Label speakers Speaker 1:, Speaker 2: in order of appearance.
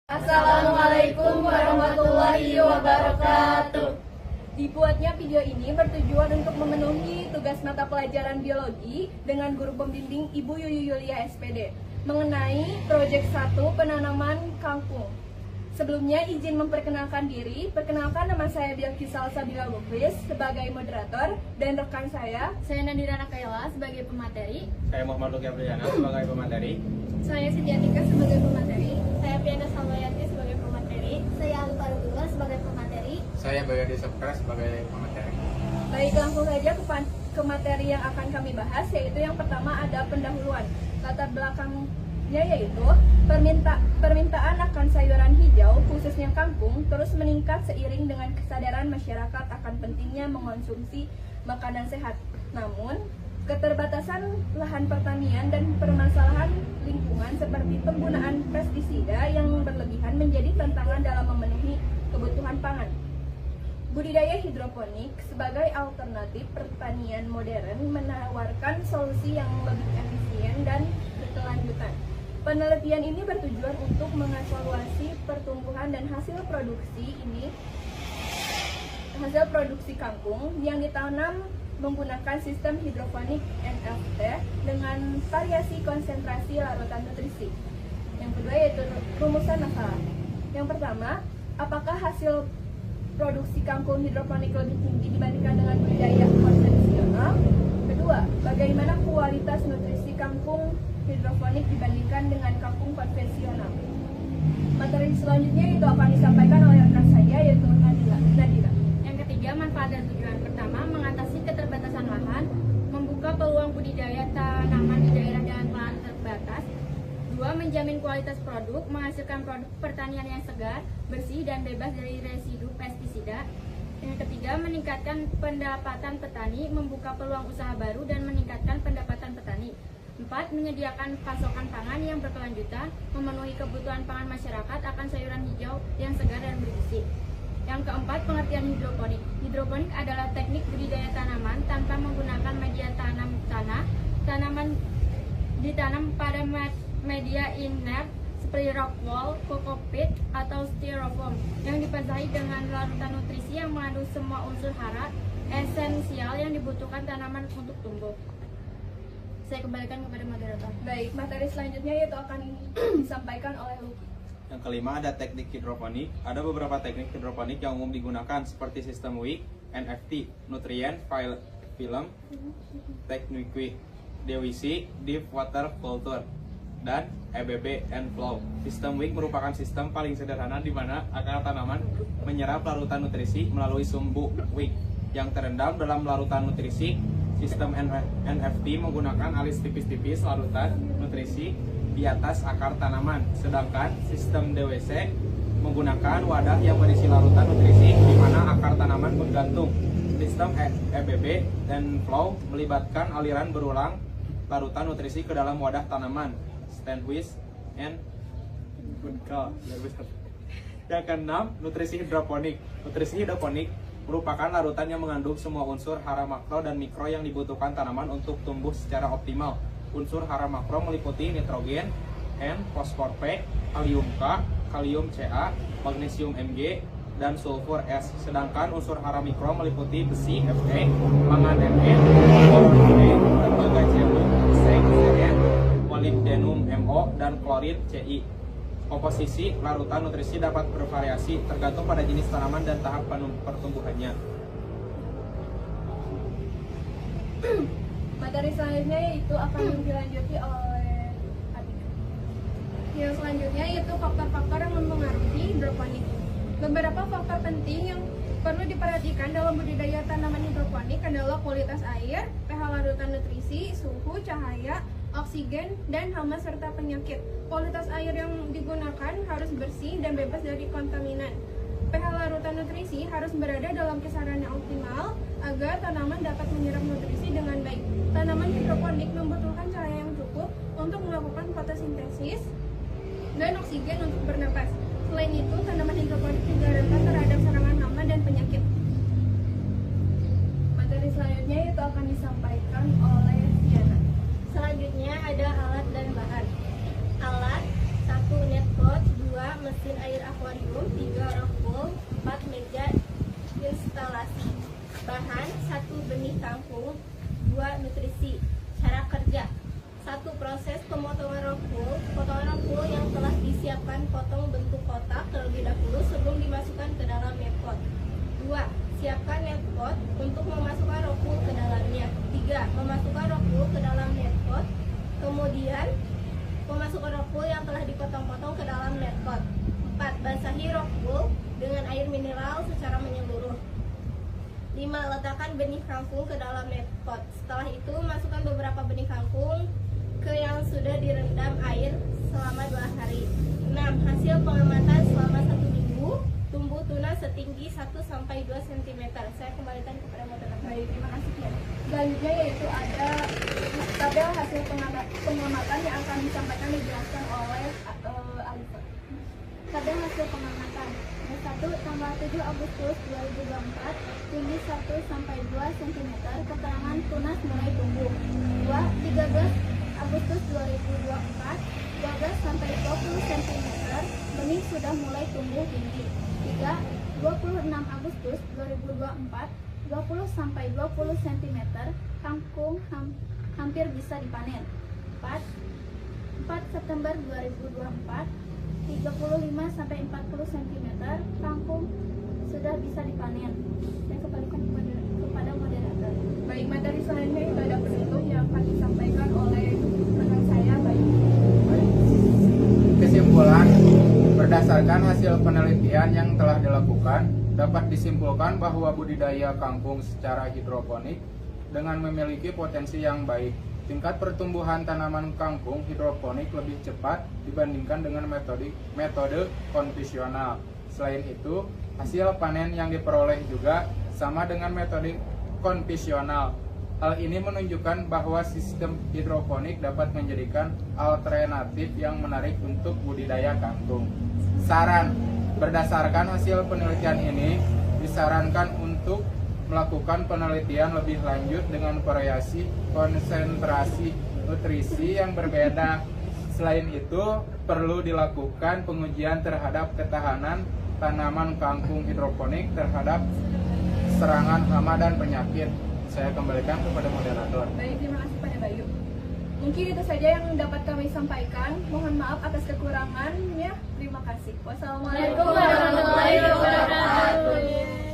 Speaker 1: Assalamualaikum warahmatullahi wabarakatuh.
Speaker 2: Dibuatnya video ini bertujuan untuk memenuhi tugas mata pelajaran biologi dengan guru pembimbing Ibu Yuyu Yulia SPD mengenai proyek 1 penanaman kangkung. Sebelumnya izin memperkenalkan diri. Perkenalkan, nama saya Bianki Salsabila Lukris sebagai moderator dan rekan saya
Speaker 1: Nadira Nakaila sebagai pemateri.
Speaker 3: Saya Muhammad Luki Apriana sebagai pemateri.
Speaker 2: Saya Sidiatika sebagai pemateri.
Speaker 1: Saya Piana Salwayanti sebagai pemateri. Saya Alfa Rugula sebagai pemateri.
Speaker 3: Saya Bayadi Sapra sebagai pemateri.
Speaker 2: Baik, langsung saja ke materi yang akan kami bahas, yaitu yang pertama ada pendahuluan. Latar belakangnya yaitu permintaan akan sayuran hijau, khususnya kangkung, terus meningkat seiring dengan kesadaran masyarakat akan pentingnya mengonsumsi makanan sehat. Namun, keterbatasan lahan pertanian dan permasalahan lingkungan seperti penggunaan pestisida yang berlebihan menjadi tantangan dalam memenuhi kebutuhan pangan. Budidaya hidroponik sebagai alternatif pertanian modern menawarkan solusi yang lebih efisien dan berkelanjutan. Penelitian ini bertujuan untuk mengevaluasi pertumbuhan dan hasil produksi kangkung yang ditanam menggunakan sistem hidroponik NFT dengan variasi konsentrasi larutan nutrisi. Yang kedua yaitu rumusan masalah. Yang pertama, apakah hasil produksi kangkung hidroponik lebih tinggi dibandingkan dengan budidaya konvensional? Kedua, bagaimana kualitas nutrisi kangkung hidroponik dibandingkan dengan kangkung konvensional? Materi selanjutnya itu akan disampaikan oleh rekan saya yaitu Nadira.
Speaker 1: Yang ketiga, manfaat dan tujuan. Pertama, mengatasi keterbatasan lahan, membuka peluang budidaya tanaman di daerah dengan lahan terbatas. Dua, menjamin kualitas produk, menghasilkan produk pertanian yang segar, bersih, dan bebas dari residu pestisida. Yang ketiga, meningkatkan pendapatan petani, membuka peluang usaha baru, dan meningkatkan pendapatan petani. 4. Menyediakan pasokan pangan yang berkelanjutan, memenuhi kebutuhan pangan masyarakat akan sayuran hijau yang segar dan bergizi. Yang keempat, pengertian hidroponik. Hidroponik adalah teknik budidaya tanaman tanpa menggunakan media tanam tanah. Tanaman ditanam pada media inert seperti rock wool, kokopit, atau styrofoam yang dibasahi dengan larutan nutrisi yang mengandung semua unsur hara esensial yang dibutuhkan tanaman untuk tumbuh. Saya kembalikan kepada moderator.
Speaker 2: Baik, materi selanjutnya yaitu akan disampaikan oleh Luki.
Speaker 3: Yang kelima ada teknik hidroponik. Ada beberapa teknik hidroponik yang umum digunakan seperti sistem WIC, NFT, nutrient, film, teknik DWC, deep water culture, dan EBB and flow. Sistem WIC merupakan sistem paling sederhana di mana akar tanaman menyerap larutan nutrisi melalui sumbu WIC yang terendam dalam larutan nutrisi. Sistem NFT menggunakan alis tipis-tipis larutan nutrisi di atas akar tanaman, sedangkan sistem DWC menggunakan wadah yang berisi larutan nutrisi di mana akar tanaman menggantung. Sistem EBB dan flow melibatkan aliran berulang larutan nutrisi ke dalam wadah tanaman. Stanwich and Gunka. Yang keenam, nutrisi hidroponik. Nutrisi hidroponik merupakan larutan yang mengandung semua unsur hara makro dan mikro yang dibutuhkan tanaman untuk tumbuh secara optimal. Unsur hara makro meliputi nitrogen N, fosfor P, kalium K, kalium Ca, magnesium Mg, dan sulfur S. Sedangkan unsur hara mikro meliputi besi Fe, mangan Me, boron Fe, tembaga Cu, seng Cn, molybdenum Mo, dan klorin Ci. Komposisi larutan nutrisi dapat bervariasi tergantung pada jenis tanaman dan tahap pertumbuhannya.
Speaker 2: Materi selanjutnya yaitu akan dilanjuti oleh Atika. Yang selanjutnya yaitu faktor-faktor yang mempengaruhi hidroponik. Beberapa faktor penting yang perlu diperhatikan dalam budidaya tanaman hidroponik adalah kualitas air, pH larutan nutrisi, suhu, cahaya, oksigen, dan hama serta penyakit. Kualitas air yang digunakan harus bersih dan bebas dari kontaminan. pH larutan nutrisi harus berada dalam kisaran yang optimal agar tanaman dapat menyerap nutrisi dengan baik. Tanaman hidroponik membutuhkan cahaya yang cukup untuk melakukan fotosintesis dan oksigen untuk bernapas. Selain itu, tanaman hidroponik juga rentan terhadap serangan hama dan penyakit. Materi selanjutnya itu akan disampaikan oleh Diana.
Speaker 1: Selanjutnya ada alat dan bahan. Alat 1 unit pot, 2 mesin
Speaker 4: mesin air akuarium, 3 rock wool, 4 meja instalasi. Bahan 1 benih kangkung, 2 nutrisi. Cara kerja 1. Proses pemotongan rock wool. Potongan rock wool yang telah disiapkan potong bentuk kotak terlebih dahulu sebelum dimasukkan ke dalam net pot. 2. Siapkan net pot untuk memasukkan rock wool ke dalamnya. 3. Memasukkan rock wool ke dalam net pot. Kemudian memasukkan rock wool yang telah dipotong-potong ke dalam net pot. 4. Basahi rock wool dengan air mineral secara menyeluruh. 5. Letakkan benih kangkung ke dalam net pot. Setelah itu, masukkan beberapa benih kangkung ke yang sudah direndam air selama 2 hari. 6. Hasil pengamatan selama 1 minggu. Tumbuh tuna setinggi 1-2 cm. Saya kembalikan kepada moderator.
Speaker 2: Baik, terima kasih ya. Selanjutnya yaitu ada tabel hasil pengamatan yang akan disampaikan dijelaskan oleh Alifa.
Speaker 1: Tabel hasil pengamatan. 1. Tanggal 7 Agustus 2024, tinggi 1-2 cm, keterangan tunas mulai tumbuh. 2. 13 Agustus 2024, 12-20 cm, benih sudah mulai tumbuh tinggi. 3. 26 Agustus 2024, 20-20 cm, kangkung hampir bisa dipanen. 4. 4 September 2024, 35-40 cm, kangkung sudah bisa dipanen. Saya kembalikan kepada moderator.
Speaker 2: Baik, materi selanjutnya itu ada penutup yang akan disampaikan oleh rekan saya, Bayu.
Speaker 3: Kesimpulan, berdasarkan hasil penelitian yang telah dilakukan, dapat disimpulkan bahwa budidaya kangkung secara hidroponik dengan memiliki potensi yang baik. Tingkat pertumbuhan tanaman kangkung hidroponik lebih cepat dibandingkan dengan metode konvensional. Selain itu, hasil panen yang diperoleh juga sama dengan metode konvensional. Hal ini menunjukkan bahwa sistem hidroponik dapat menjadikan alternatif yang menarik untuk budidaya kangkung. Saran, berdasarkan hasil penelitian ini, disarankan untuk melakukan penelitian lebih lanjut dengan variasi konsentrasi nutrisi yang berbeda. Selain itu, perlu dilakukan pengujian terhadap ketahanan tanaman kangkung hidroponik terhadap serangan hama dan penyakit. Saya kembalikan kepada moderator.
Speaker 2: Baik, terima kasih pada Bayu. Mungkin itu saja yang dapat kami sampaikan. Mohon maaf atas kekurangannya. Terima kasih. Wassalamualaikum warahmatullahi wabarakatuh.